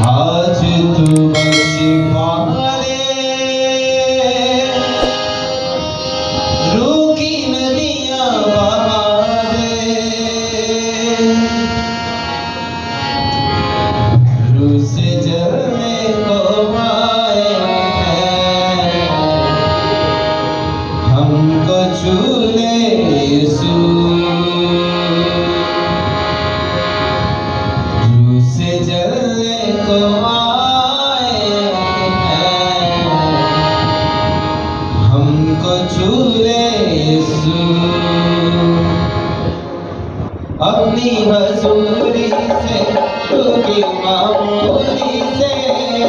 आज तू बख्श पाले रूह की नदियां बहा दे, रूह से जलने को आए हैं, हमको छू ले यीशु। रूह से जलने को आए हैं, हमको छू ले यीशु। अपनी हजूरी से तू की मामूली से,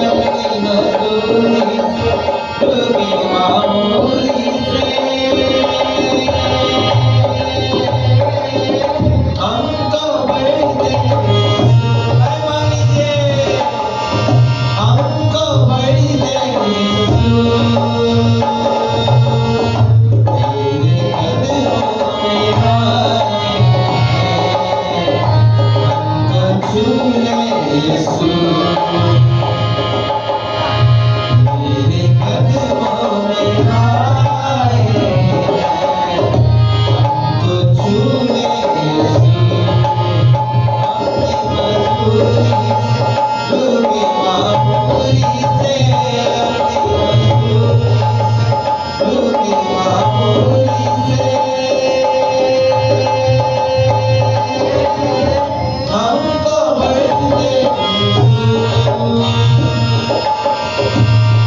अपनी हजूरी से तू की मामूली से हमको भर दे, मान लीजिए हमको भर दे यीशु। तेरे कदमों में आए हैं, हमको छू ले यीशु। तेरे कदमों में आए हैं, हमको छू ले यीशु। अपनी मजबूरी से तू की मामूली से, अपनी मजबूरी से तू की मामूली से हमको भर दे यीशु,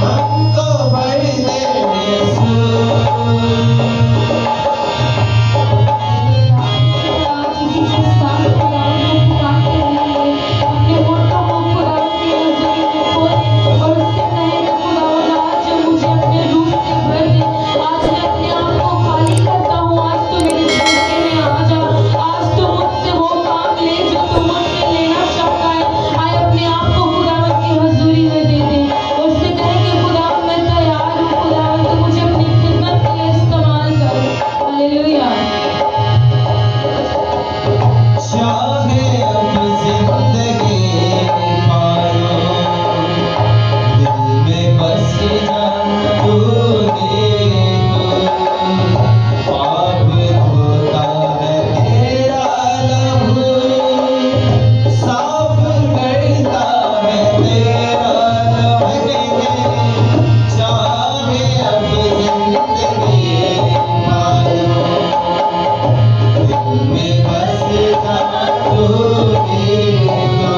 हमको भर दे यीशु। चाहे अब जिंदगी पारो, दिल में बस जा तूने तो, पाप धोता है तेरा लहू, साफ करता है तेरा लहू। चाहे अब जिंदगी पारो, दिल में बस जा तूने तो,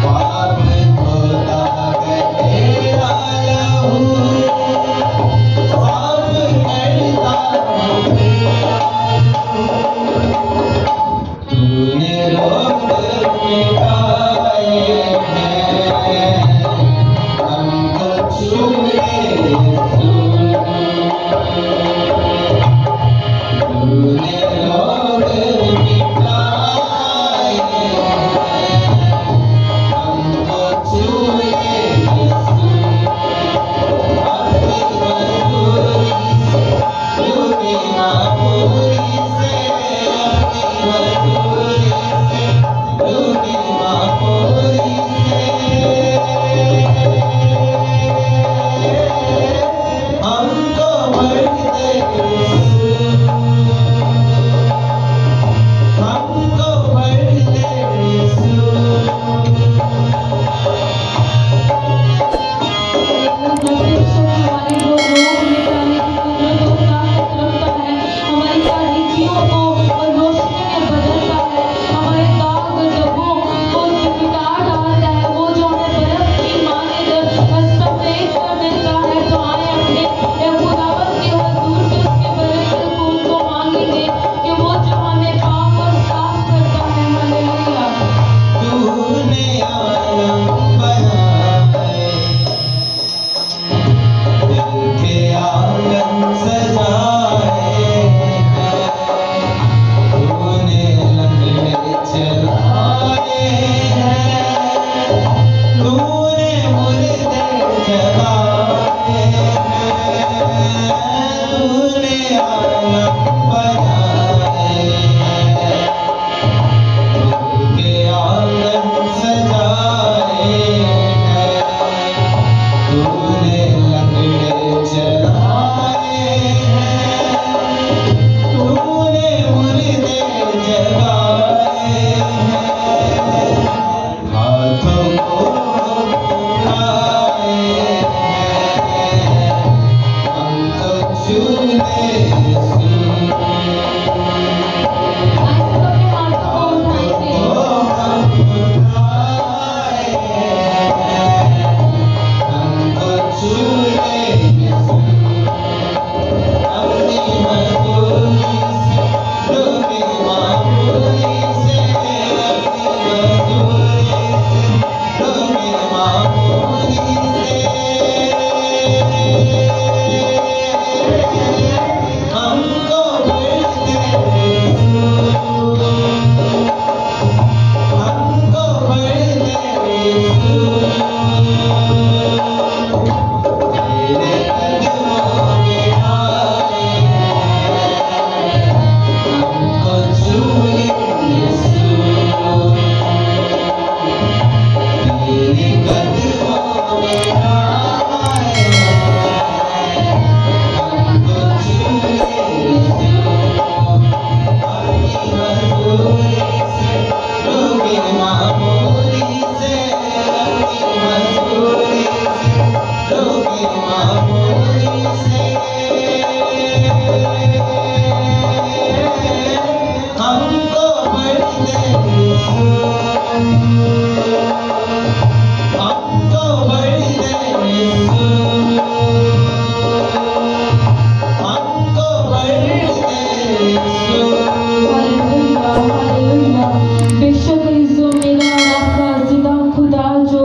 पाप धोता है तेरा लहू, साफ करता है तेरा लहू। तूने रोग मिटाए हैं, हमको छू ले यीशु। तूने रोग मिटाए हैं, हमको छू ले यीशु। अपनी मजबूरी से तू की मामूली से, अपनी मजबूरी से तू की मामूली से हमको भर दे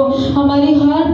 हमारी हर